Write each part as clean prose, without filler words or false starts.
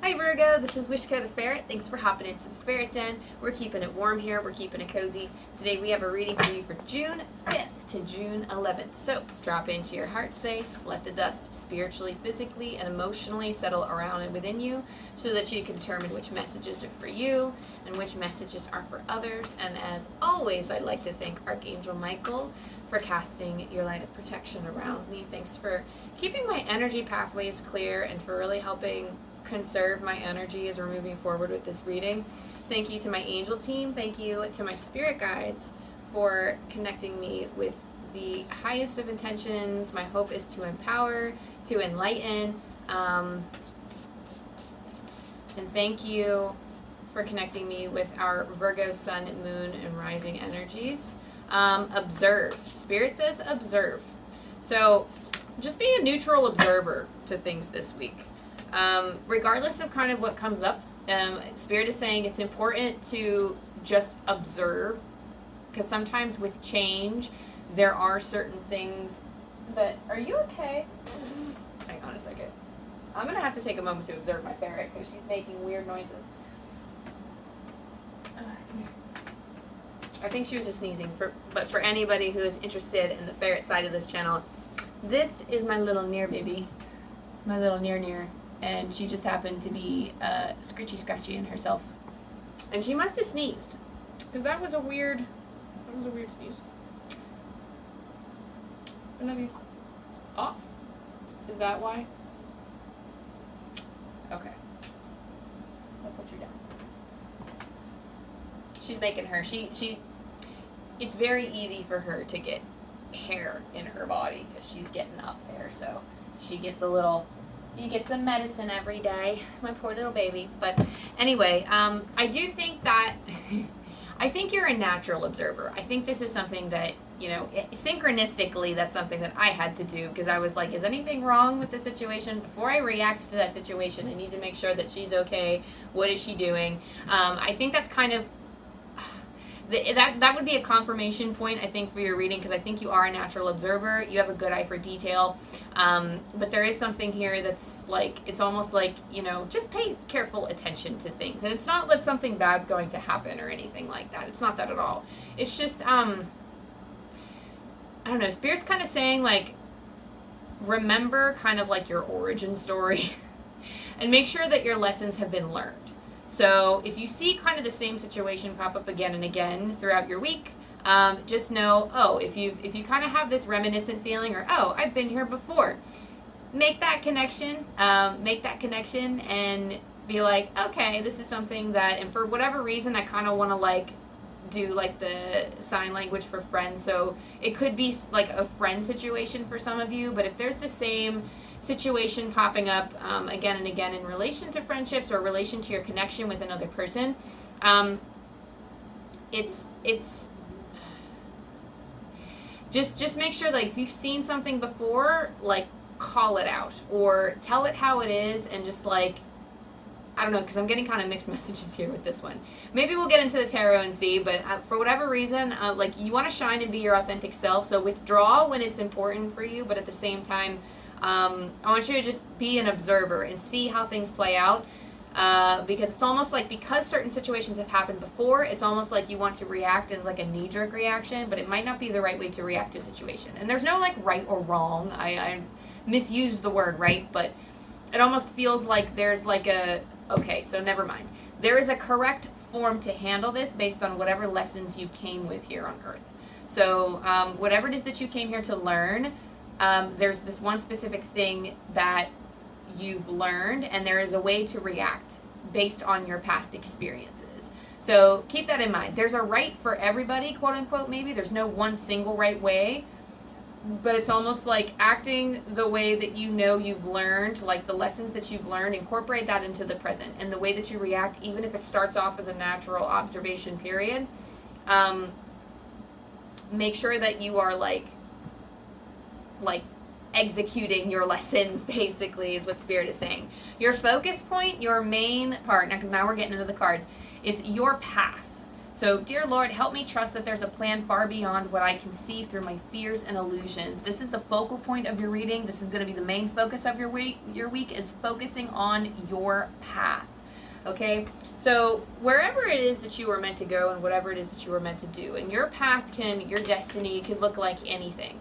Hi Virgo, this is wishkotheferret. Thanks for hopping into the ferret den. We're keeping it warm here, we're keeping it cozy. Today we have a reading for you for June 5th to June 11th. So drop into your heart space, let the dust spiritually, physically, and emotionally settle around and within you so that you can determine which messages are for you and which messages are for others. And as always, I'd like to thank Archangel Michael for casting your light of protection around me. Thanks for keeping my energy pathways clear and for really helping conserve my energy as we're moving forward with this reading. Thank you to my angel team. Thank you to my spirit guides for connecting me with the highest of intentions. My hope is to empower, to enlighten, and thank you for connecting me with our Virgo sun, moon, and rising energies. Observe. Spirit says observe. So just be a neutral observer to things this week. Regardless of kind of what comes up, Spirit is saying it's important to just observe, because sometimes with change, there are certain things that... Are you okay? Hang on a second. I'm going to have to take a moment to observe my ferret, because she's making weird noises. Come here. I think she was just sneezing, but for anybody who is interested in the ferret side of this channel, this is my little near baby. My little near. And she just happened to be scratchy in herself. And she must have sneezed, because that was a weird sneeze. I love you. Oh, is that why? Okay. I'll put you down. She's making her, it's very easy for her to get hair in her body, because she's getting up there, so she gets a little... You get some medicine every day, my poor little baby. But anyway, I do think that, I think you're a natural observer. I think this is something that, you know, synchronistically, that's something that I had to do, because I was like, is anything wrong with the situation? Before I react to that situation, I need to make sure that she's okay. What is she doing? I think that's kind of, that would be a confirmation point, I think, for your reading, because I think you are a natural observer. You have a good eye for detail. But there is something here that's like, it's almost like, you know, just pay careful attention to things. And it's not that something bad's going to happen or anything like that. It's not that at all. It's just, I don't know, Spirit's kind of saying, like, remember kind of like your origin story and make sure that your lessons have been learned. So if you see kind of the same situation pop up again and again throughout your week, just know, oh, if you kind of have this reminiscent feeling, or, oh, I've been here before, make that connection and be like, okay, this is something that, and for whatever reason, I kind of want to like do like the sign language for friends. So it could be like a friend situation for some of you, but if there's the same situation popping up again and again in relation to friendships or relation to your connection with another person, it's just make sure, like, if you've seen something before, like, call it out or tell it how it is, and just like, I don't know, because I'm getting kind of mixed messages here with this one. Maybe we'll get into the tarot and see, but for whatever reason, like, you want to shine and be your authentic self, so withdraw when it's important for you, but at the same time, I want you to just be an observer and see how things play out, because it's almost like, because certain situations have happened before, it's almost like you want to react in like a knee-jerk reaction, but it might not be the right way to react to a situation. And there's no like right or wrong. I misused the word right, but it almost feels like there's like a, okay, so never mind. There is a correct form to handle this based on whatever lessons you came with here on Earth. So whatever it is that you came here to learn, there's this one specific thing that you've learned, and there is a way to react based on your past experiences. So keep that in mind. There's a right for everybody, quote unquote, maybe. There's no one single right way, but it's almost like acting the way that you know you've learned, like the lessons that you've learned, incorporate that into the present, and the way that you react, even if it starts off as a natural observation period, make sure that you are like executing your lessons, basically, is what Spirit is saying. Your focus point, your main part, now, because now we're getting into the cards, it's your path. So, dear Lord, help me trust that there's a plan far beyond what I can see through my fears and illusions. This is the focal point of your reading. This is going to be the main focus of your week. Your week is focusing on your path. Okay? So, wherever it is that you are meant to go and whatever it is that you are meant to do, and your path your destiny could look like anything.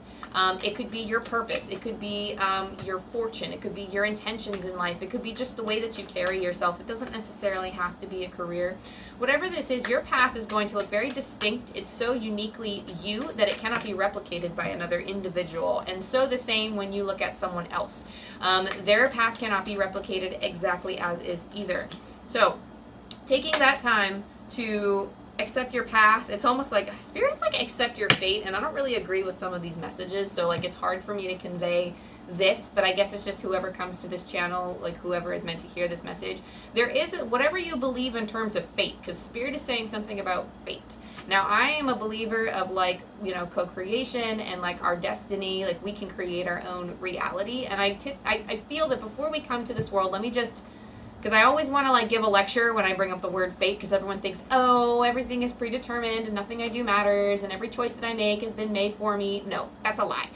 It could be your purpose. It could be your fortune. It could be your intentions in life. It could be just the way that you carry yourself. It doesn't necessarily have to be a career. Whatever this is, your path is going to look very distinct. It's so uniquely you that it cannot be replicated by another individual. And so the same when you look at someone else. Their path cannot be replicated exactly as is either. So, taking that time to accept your path, it's almost like Spirit's like accept your fate, and I don't really agree with some of these messages, so like it's hard for me to convey this, but I guess it's just whoever comes to this channel, like whoever is meant to hear this message. There is whatever you believe in terms of fate, because Spirit is saying something about fate. Now, I am a believer of like, you know, co-creation and like our destiny, like we can create our own reality, and I feel that before we come to this world, let me just, because I always want to like give a lecture when I bring up the word fate, because everyone thinks, oh, everything is predetermined and nothing I do matters and every choice that I make has been made for me. No, that's a lie.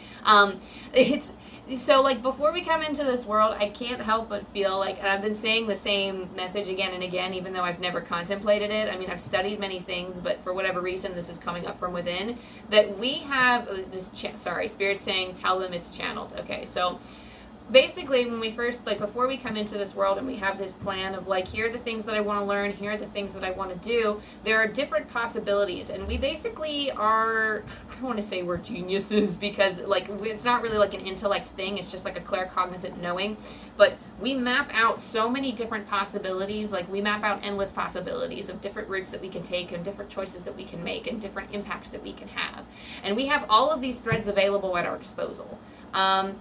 So like before we come into this world, I can't help but feel like, and I've been saying the same message again and again, even though I've never contemplated it. I mean, I've studied many things, but for whatever reason, this is coming up from within, that we have this, Spirit saying, tell them it's channeled. Okay, so basically, when we first, like, before we come into this world and we have this plan of, like, here are the things that I want to learn, here are the things that I want to do, there are different possibilities, and we basically are, I don't want to say we're geniuses, because, like, it's not really, like, an intellect thing, it's just, like, a claircognizant knowing, but we map out so many different possibilities, like, we map out endless possibilities of different routes that we can take, and different choices that we can make, and different impacts that we can have, and we have all of these threads available at our disposal.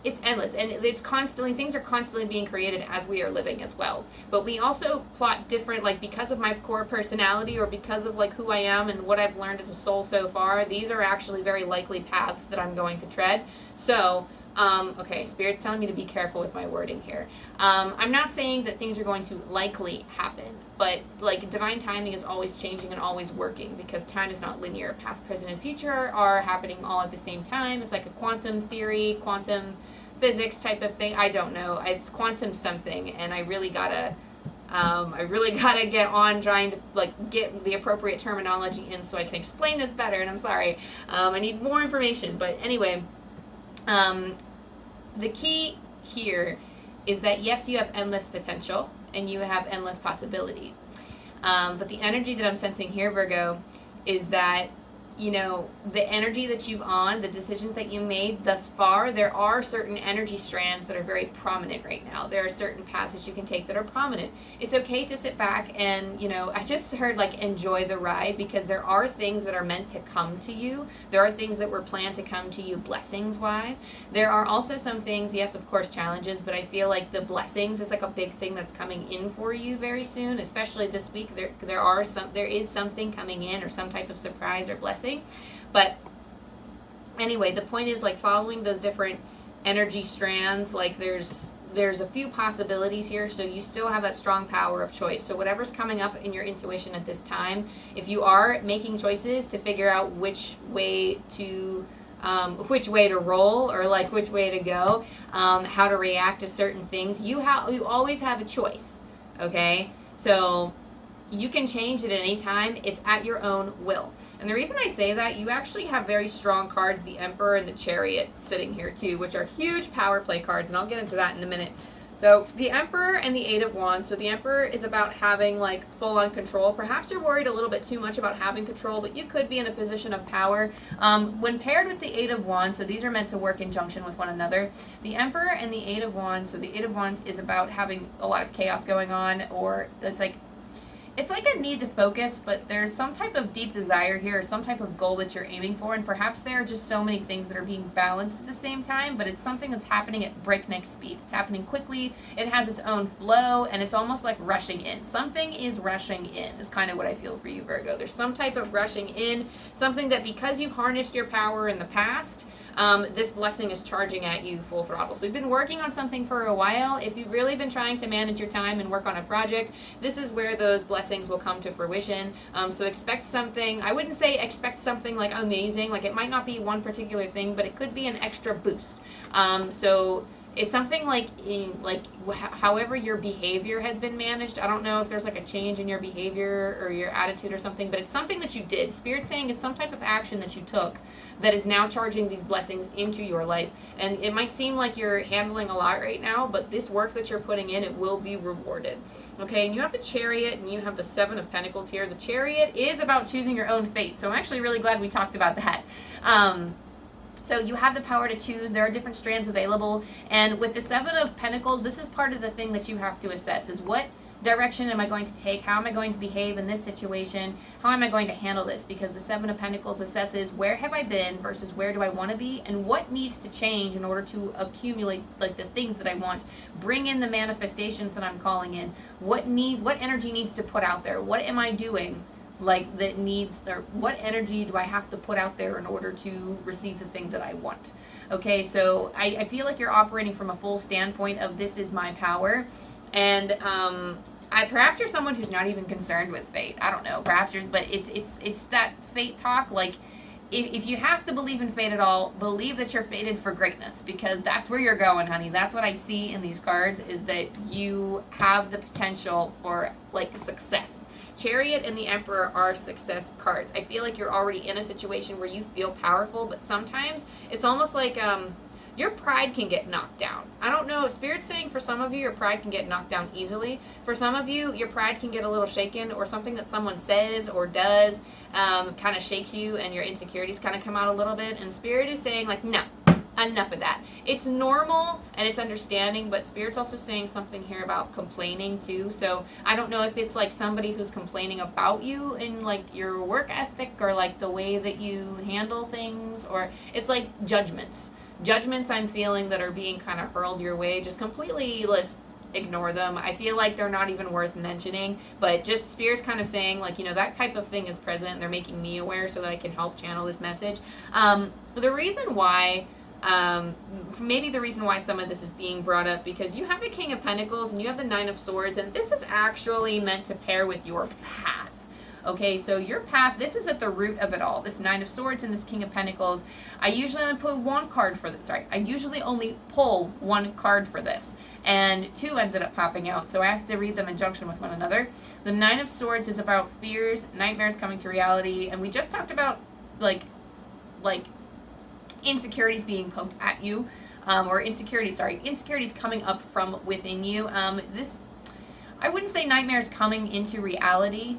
It's endless, and it's constantly, things are constantly being created as we are living as well. But we also plot different, like, because of my core personality or because of, like, who I am and what I've learned as a soul so far, these are actually very likely paths that I'm going to tread. So, okay, Spirit's telling me to be careful with my wording here. I'm not saying that things are going to likely happen, but, like, divine timing is always changing and always working, because time is not linear. Past, present, and future are happening all at the same time. It's like a quantum theory, quantum physics type of thing. I don't know. It's quantum something, and I really gotta get on trying to, like, get the appropriate terminology in so I can explain this better, and I'm sorry. I need more information, but anyway, the key here is that, yes, you have endless potential, and you have endless possibility. But the energy that I'm sensing here, Virgo, is that, you know, the energy that you've on, the decisions that you made thus far, there are certain energy strands that are very prominent right now. There are certain paths that you can take that are prominent. It's okay to sit back and, you know, I just heard, like, enjoy the ride, because there are things that are meant to come to you. There are things that were planned to come to you blessings-wise. There are also some things, yes, of course, challenges, but I feel like the blessings is, like, a big thing that's coming in for you very soon, especially this week. There is something coming in, or some type of surprise or blessing. But anyway, the point is, like, following those different energy strands, like, there's a few possibilities here, so you still have that strong power of choice. So whatever's coming up in your intuition at this time, if you are making choices to figure out which way to roll, or, like, which way to go, how to react to certain things, you always have a choice, okay? So you can change it at any time. It's at your own will. And the reason I say that, you actually have very strong cards, the Emperor and the Chariot, sitting here too, which are huge power play cards, and I'll get into that in a minute. So the Emperor and the Eight of Wands. So the Emperor is about having, like, full-on control. Perhaps you're worried a little bit too much about having control, but you could be in a position of power. When paired with the Eight of Wands, so these are meant to work in junction with one another. The Emperor and the Eight of Wands, so the Eight of Wands is about having a lot of chaos going on, or it's like a need to focus, but there's some type of deep desire here, or some type of goal that you're aiming for, and perhaps there are just so many things that are being balanced at the same time, but it's something that's happening at breakneck speed. It's happening quickly, it has its own flow, and it's almost like rushing in. Something is rushing in, is kind of what I feel for you, Virgo. There's some type of rushing in, something that, because you've harnessed your power in the past, this blessing is charging at you full throttle. So you've been working on something for a while. If you've really been trying to manage your time and work on a project, this is where those blessings will come to fruition. So expect something. I wouldn't say expect something like amazing. Like it might not be one particular thing, but it could be an extra boost. So it's something like however your behavior has been managed. I don't know if there's like a change in your behavior or your attitude or something, but it's something that you did. Spirit's saying it's some type of action that you took that is now charging these blessings into your life. And it might seem like you're handling a lot right now, but this work that you're putting in, it will be rewarded. Okay, and you have the Chariot and you have the Seven of Pentacles here. The Chariot is about choosing your own fate. So I'm actually really glad we talked about that. So you have the power to choose. There are different strands available. And with the Seven of Pentacles, this is part of the thing that you have to assess is what direction am I going to take? How am I going to behave in this situation? How am I going to handle this? Because the Seven of Pentacles assesses where have I been versus where do I want to be and what needs to change in order to accumulate like the things that I want. Bring in the manifestations that I'm calling in. What energy needs to put out there? What am I doing? Like that needs, or what energy do I have to put out there in order to receive the thing that I want? Okay, so I feel like you're operating from a full standpoint of this is my power, and perhaps you're someone who's not even concerned with fate. I don't know. Perhaps but it's that fate talk. Like if you have to believe in fate at all, believe that you're fated for greatness, because that's where you're going, honey. That's what I see in these cards, is that you have the potential for like success. Chariot and the Emperor are success cards. I feel like you're already in a situation where you feel powerful, but sometimes it's almost like your pride can get knocked down. I don't know. Spirit's saying for some of you, your pride can get knocked down easily. For some of you, your pride can get a little shaken, or something that someone says or does kind of shakes you, and your insecurities kind of come out a little bit. And Spirit is saying like, no. Enough of that. It's normal and it's understanding, but Spirit's also saying something here about complaining too. So I don't know if it's like somebody who's complaining about you in like your work ethic or like the way that you handle things, or it's like judgments. Judgments I'm feeling that are being kind of hurled your way. Just completely ignore them. I feel like they're not even worth mentioning, but just Spirit's kind of saying like, that type of thing is present. They're making me aware so that I can help channel this message. The reason why maybe the reason why some of this is being brought up, because you have the King of Pentacles and you have the Nine of Swords, and this is actually meant to pair with your path. Okay, so your path, this is at the root of it all. This Nine of Swords and this King of Pentacles. I usually only pull one card for this. I usually only pull one card for this, and two ended up popping out, so I have to read them in junction with one another. The Nine of Swords is about fears, nightmares coming to reality, and we just talked about like insecurities being poked at you, or insecurities coming up from within you. I wouldn't say nightmares coming into reality.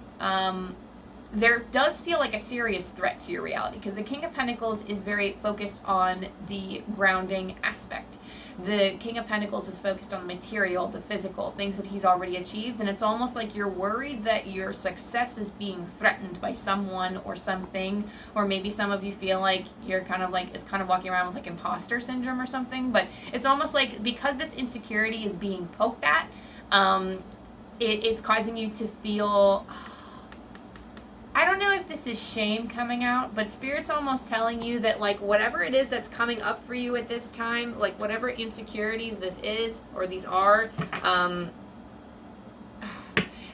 There does feel like a serious threat to your reality, because the King of Pentacles is very focused on the grounding aspect. The King of Pentacles is focused on the material, the physical, things that he's already achieved, and it's almost like you're worried that your success is being threatened by someone or something, or maybe some of you feel like you're kind of like, it's kind of walking around with like imposter syndrome or something, but it's almost like because this insecurity is being poked at, it's causing you to feel, I don't know if this is shame coming out, but Spirit's almost telling you that like whatever it is that's coming up for you at this time, like whatever insecurities this is or these are,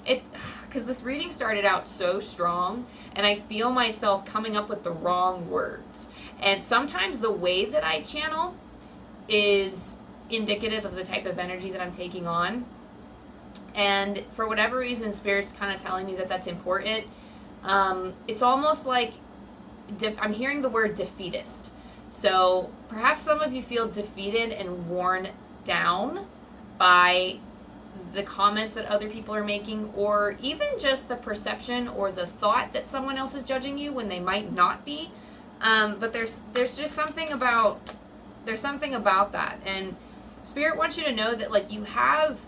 because this reading started out so strong and I feel myself coming up with the wrong words. And sometimes the way that I channel is indicative of the type of energy that I'm taking on. And for whatever reason, Spirit's kind of telling me that that's important. It's almost like I'm hearing the word defeatist. So perhaps some of you feel defeated and worn down by the comments that other people are making, or even just the perception or the thought that someone else is judging you when they might not be. But there's just something about that. And Spirit wants you to know that like you have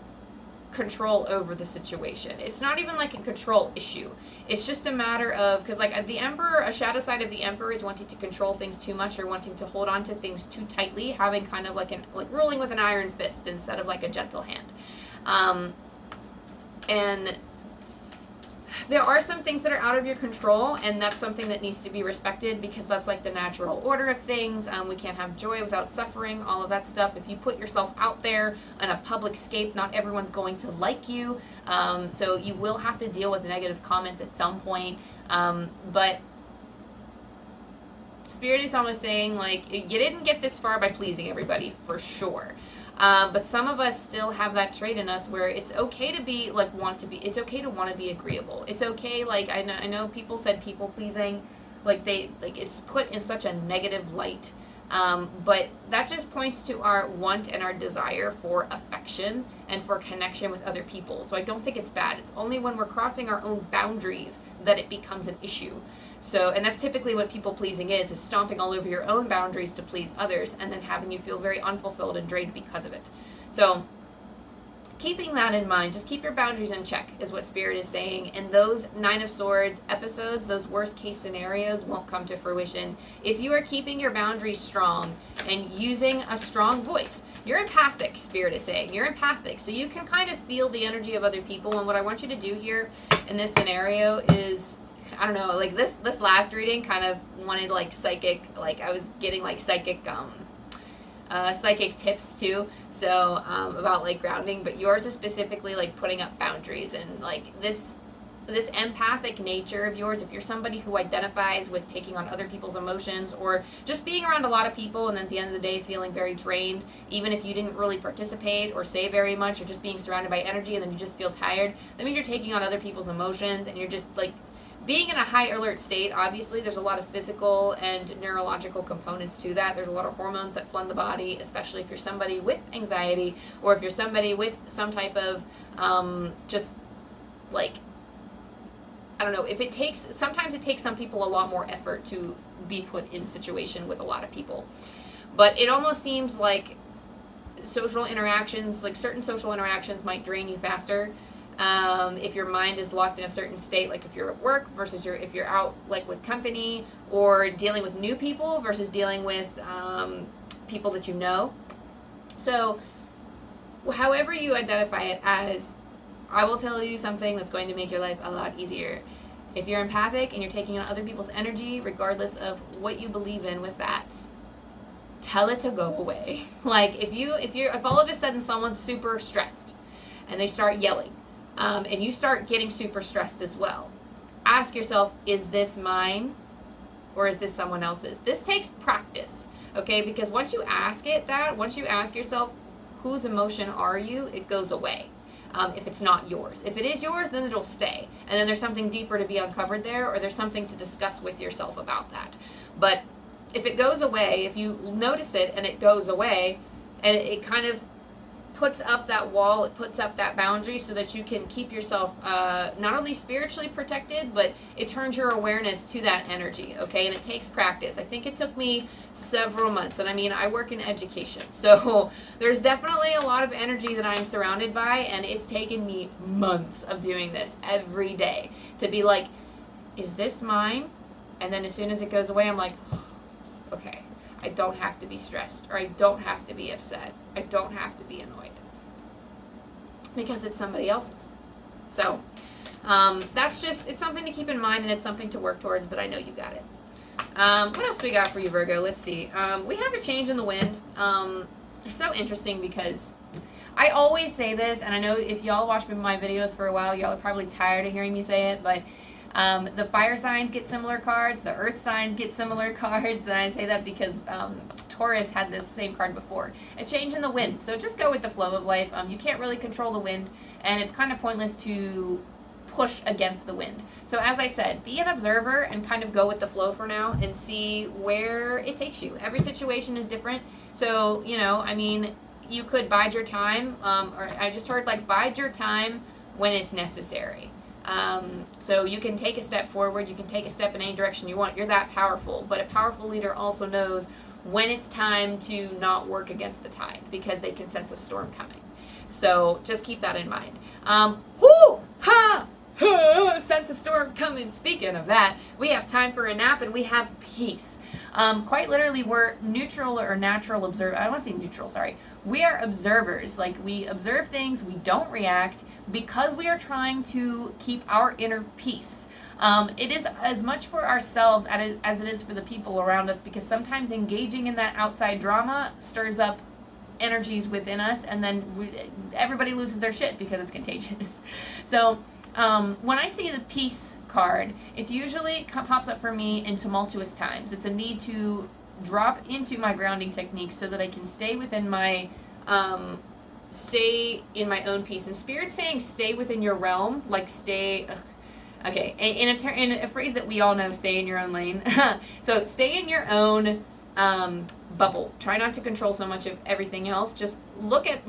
control over the situation. It's not even like a control issue. It's just a matter of, because like the Emperor, a shadow side of the Emperor is wanting to control things too much, or wanting to hold on to things too tightly, having kind of like ruling with an iron fist instead of like a gentle hand. And there are some things that are out of your control, and that's something that needs to be respected, because that's like the natural order of things. We can't have joy without suffering, all of that stuff. If you put yourself out there in a public scape, not everyone's going to like you, so you will have to deal with negative comments at some point, but Spirit is almost saying, like, you didn't get this far by pleasing everybody, for sure. But some of us still have that trait in us where it's okay to be, like, it's okay to want to be agreeable. It's okay, like, I know people said people pleasing, like, it's put in such a negative light. But that just points to our want and our desire for affection and for connection with other people. So I don't think it's bad. It's only when we're crossing our own boundaries that it becomes an issue. So, and that's typically what people pleasing is stomping all over your own boundaries to please others, and then having you feel very unfulfilled and drained because of it. So, keeping that in mind, just keep your boundaries in check is what Spirit is saying. And those Nine of Swords episodes, those worst case scenarios won't come to fruition if you are keeping your boundaries strong and using a strong voice. You're empathic, Spirit is saying. You're empathic, so you can kind of feel the energy of other people. And what I want you to do here in this scenario is, I don't know, like this last reading kind of wanted like psychic, like I was getting like psychic tips too, so about like grounding, but yours is specifically like putting up boundaries and like this empathic nature of yours. If you're somebody who identifies with taking on other people's emotions or just being around a lot of people and then at the end of the day feeling very drained, even if you didn't really participate or say very much, or just being surrounded by energy and then you just feel tired, that means you're taking on other people's emotions and you're just like being in a high alert state. Obviously, there's a lot of physical and neurological components to that. There's a lot of hormones that flood the body, especially if you're somebody with anxiety or if you're somebody with some type of just like, I don't know, sometimes it takes some people a lot more effort to be put in a situation with a lot of people. But it almost seems like social interactions, like certain social interactions might drain you faster. If your mind is locked in a certain state, like if you're at work versus if you're out like with company, or dealing with new people versus dealing with people that you know. So however you identify it as, I will tell you something that's going to make your life a lot easier. If you're empathic and you're taking on other people's energy, regardless of what you believe in with that, tell it to go away. Like if all of a sudden someone's super stressed and they start yelling, and you start getting super stressed as well, ask yourself, is this mine or is this someone else's? This takes practice, okay? Because once you ask yourself, whose emotion are you, it goes away. If it's not yours. If it is yours, then it'll stay. And then there's something deeper to be uncovered there, or there's something to discuss with yourself about that. But if it goes away, if you notice it and it goes away, and it kind of puts up that wall, it puts up that boundary so that you can keep yourself not only spiritually protected, but it turns your awareness to that energy, okay? And it takes practice. I think it took me several months, and I mean, I work in education, so there's definitely a lot of energy that I'm surrounded by, and it's taken me months of doing this every day to be like, is this mine? And then as soon as it goes away, I'm like, okay, I don't have to be stressed, or I don't have to be upset. I don't have to be annoyed because it's somebody else's. So that's just, it's something to keep in mind, and it's something to work towards, but I know you got it. What else do we got for you, Virgo? Let's see. We have a change in the wind. It's so interesting because I always say this, and I know if y'all watch my videos for a while, y'all are probably tired of hearing me say it, but the fire signs get similar cards, the earth signs get similar cards, and I say that because Taurus had this same card before. A change in the wind. So just go with the flow of life. You can't really control the wind, and it's kind of pointless to push against the wind. So as I said, be an observer and kind of go with the flow for now and see where it takes you. Every situation is different. So, you know, I mean, you could bide your time, or I just heard like bide your time when it's necessary. So you can take a step forward, you can take a step in any direction you want. You're that powerful, but a powerful leader also knows when it's time to not work against the tide because they can sense a storm coming. So just keep that in mind. Sense a storm coming. Speaking of that, we have time for a nap and we have peace. Quite literally, we're neutral or natural observer. I want to say neutral, sorry. We are observers. Like, we observe things, we don't react. because we are trying to keep our inner peace. It is as much for ourselves as it is for the people around us, because sometimes engaging in that outside drama stirs up energies within us, and then everybody loses their shit because it's contagious. So when I see the peace card, it's usually pops up for me in tumultuous times. It's a need to drop into my grounding technique so that I can stay within my stay in my own peace. And Spirit's saying stay within your realm, like stay. Okay, in a phrase that we all know, stay in your own lane. So stay in your own bubble. Try not to control so much of everything else. Just look at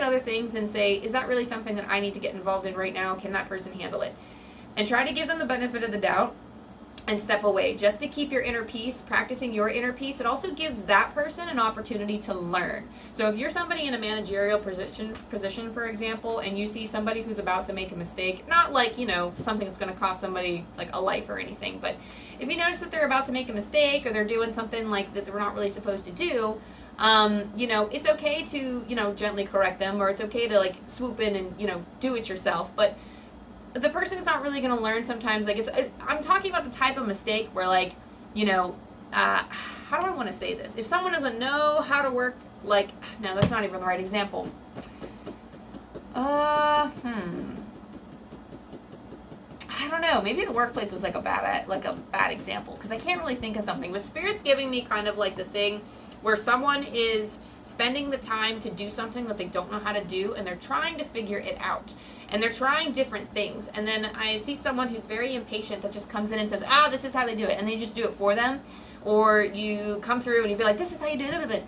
other things and say, is that really something that I need to get involved in right now? Can that person handle it? And try to give them the benefit of the doubt and step away, just to keep your inner peace. Practicing your inner peace, it also gives that person an opportunity to learn. So if you're somebody in a managerial position, for example, and you see somebody who's about to make a mistake, not like, something that's going to cost somebody like a life or anything, but if you notice that they're about to make a mistake, or they're doing something like that they're not really supposed to do, it's okay to, gently correct them, or it's okay to like swoop in and, do it yourself. But the person's not really going to learn sometimes. Like I'm talking about the type of mistake where like, how do I want to say this? If someone doesn't know how to work, like, no, that's not even the right example. I don't know. Maybe the workplace was like a bad example, because I can't really think of something. But Spirit's giving me kind of like the thing where someone is spending the time to do something that they don't know how to do, and they're trying to figure it out. And they're trying different things. And then I see someone who's very impatient that just comes in and says, this is how they do it. And they just do it for them. Or you come through and you be like, this is how you do it.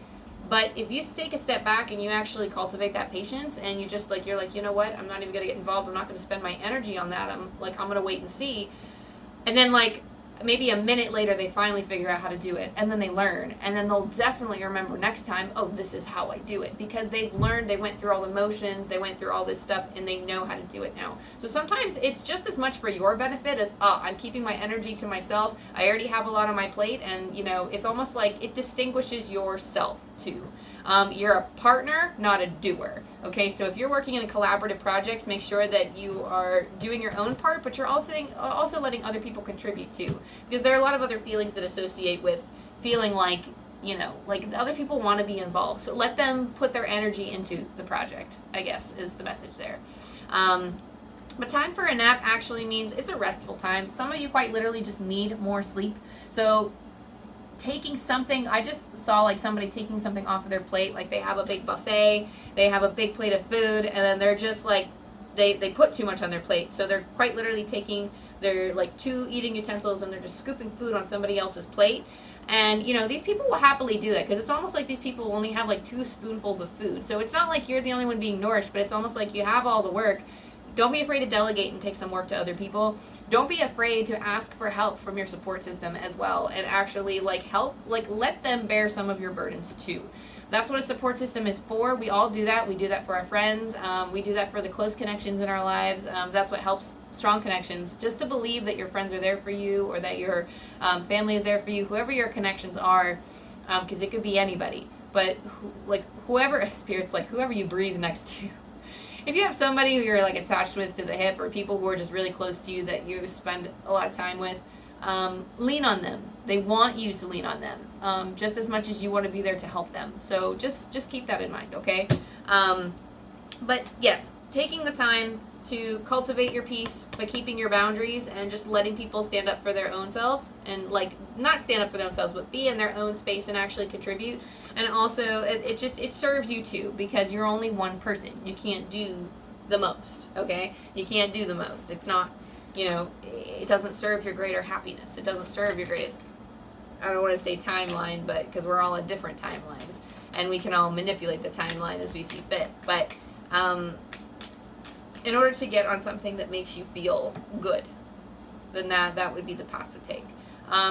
But if you take a step back and you actually cultivate that patience, and you just like, you're like, you know what? I'm not even going to get involved. I'm not going to spend my energy on that. I'm going to wait and see. And then like maybe a minute later, they finally figure out how to do it. And then they learn. And then they'll definitely remember next time, this is how I do it. Because they've learned, they went through all the motions, they went through all this stuff, and they know how to do it now. So sometimes it's just as much for your benefit as, I'm keeping my energy to myself. I already have a lot on my plate. And, it's almost like it distinguishes yourself too. You're a partner, not a doer. Okay, so if you're working in collaborative projects, make sure that you are doing your own part, but you're also letting other people contribute too. Because there are a lot of other feelings that associate with feeling like, like other people want to be involved. So let them put their energy into the project, I guess, is the message there. But time for a nap actually means it's a restful time. Some of you quite literally just need more sleep. So taking something, I just saw like somebody taking something off of their plate, like they have a big buffet, they have a big plate of food, and then they're just like, they put too much on their plate, so they're quite literally taking their like 2 eating utensils and they're just scooping food on somebody else's plate. And these people will happily do that, because it's almost like these people only have like 2 spoonfuls of food. So it's not like you're the only one being nourished, but it's almost like you have all the work. Don't be afraid to delegate and take some work to other people. Don't be afraid to ask for help from your support system as well, and actually let them bear some of your burdens too. That's what a support system is for. We all do that. We do that for our friends. We do that for the close connections in our lives. That's what helps strong connections. Just to believe that your friends are there for you, or that your family is there for you, whoever your connections are, because it could be anybody. But whoever, Spirit's like whoever you breathe next to. If you have somebody who you're like attached with to the hip, or people who are just really close to you that you spend a lot of time with, lean on them. They want you to lean on them just as much as you want to be there to help them. So just keep that in mind, okay? But yes, taking the time to cultivate your peace by keeping your boundaries and just letting people stand up for their own selves, and like not stand up for their own selves, but be in their own space and actually contribute. And also it serves you too, because you're only one person. You can't do the most, okay? You can't do the most. It's not, it doesn't serve your greater happiness. It doesn't serve your greatest, I don't want to say timeline, but because we're all at different timelines and we can all manipulate the timeline as we see fit. But in order to get on something that makes you feel good, then that would be the path to take.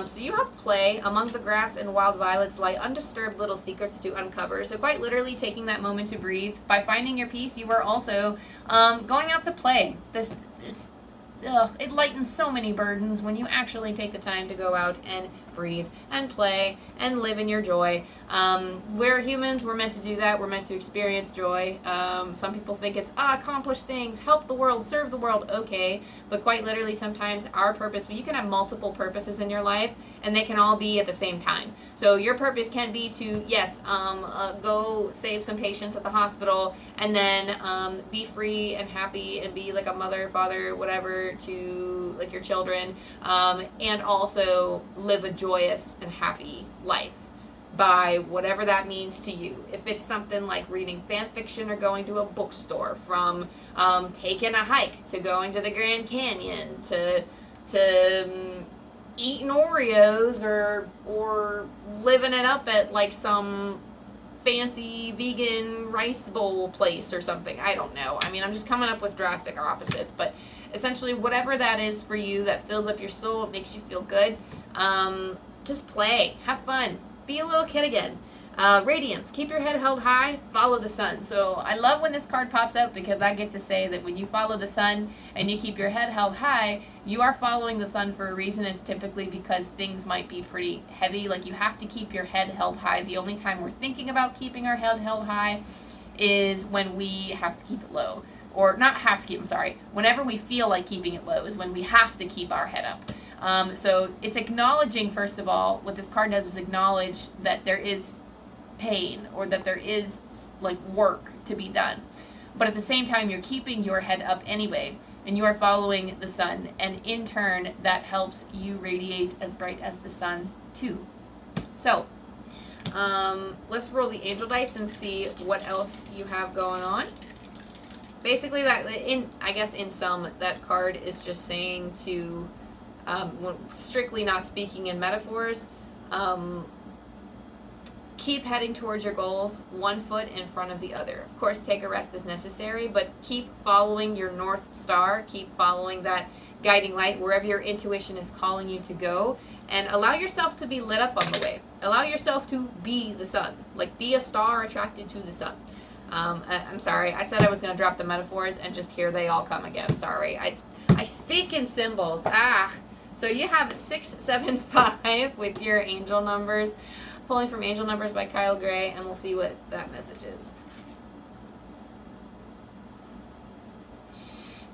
So you have play. Among the grass and wild violets lie undisturbed little secrets to uncover. So quite literally taking that moment to breathe. By finding your peace, you are also going out to play. It lightens so many burdens when you actually take the time to go out and breathe, and play, and live in your joy. We're humans, we're meant to do that, we're meant to experience joy. Some people think it's, accomplish things, help the world, serve the world, okay, but quite literally sometimes our purpose, you can have multiple purposes in your life, and they can all be at the same time. So your purpose can be to, yes, go save some patients at the hospital, and then be free and happy and be like a mother, father, whatever, to like your children, and also live a joyous and happy life by whatever that means to you. If it's something like reading fan fiction or going to a bookstore, from taking a hike to going to the Grand Canyon to eating Oreos or living it up at like some fancy vegan rice bowl place or something. I don't know. I mean, I'm just coming up with drastic opposites, but essentially whatever that is for you that fills up your soul, it makes you feel good, just play, have fun, be a little kid again. Radiance, keep your head held high, follow the sun. So I love when this card pops out, because I get to say that when you follow the sun and you keep your head held high, you are following the sun for a reason. It's typically because things might be pretty heavy. Like, you have to keep your head held high. The only time we're thinking about keeping our head held high is when we have to keep it low. Or not have to keep, I'm sorry. Whenever we feel like keeping it low is when we have to keep our head up. So it's acknowledging, first of all, what this card does is acknowledge that there is pain, or that there is like work to be done, but at the same time you're keeping your head up anyway, and you are following the sun, and in turn that helps you radiate as bright as the sun too. So let's roll the angel dice and see what else you have going on. Basically, that I guess in sum, that card is just saying to strictly not speaking in metaphors, keep heading towards your goals, one foot in front of the other. Of course, take a rest as necessary, but keep following your North Star. Keep following that guiding light wherever your intuition is calling you to go, and allow yourself to be lit up on the way. Allow yourself to be the sun. Like, be a star attracted to the sun. I'm sorry, I said I was going to drop the metaphors, and just here they all come again. Sorry. I speak in symbols. So you have 6, 7, 5 with your angel numbers. Pulling from Angel Numbers by Kyle Gray, and we'll see what that message is.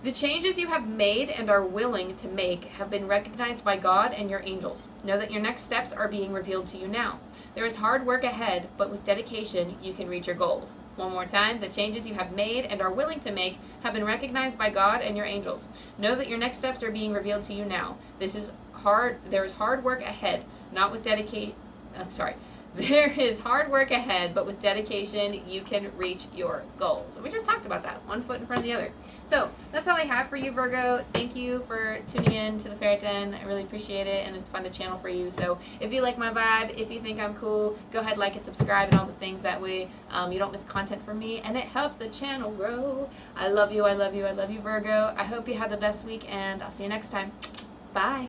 The changes you have made and are willing to make have been recognized by God and your angels. Know that your next steps are being revealed to you now. There is hard work ahead, but with dedication, you can reach your goals. One more time. The changes you have made and are willing to make have been recognized by God and your angels. Know that your next steps are being revealed to you now. There is hard work ahead, not with dedication. There is hard work ahead, but with dedication, you can reach your goals. We just talked about that, one foot in front of the other. So that's all I have for you, Virgo. Thank you for tuning in to the Ferret Den. I really appreciate it, and it's fun to channel for you. So if you like my vibe, if you think I'm cool, go ahead, like and subscribe and all the things. That way you don't miss content from me, and it helps the channel grow. I love you, I love you, I love you, Virgo. I hope you have the best week, and I'll see you next time. Bye.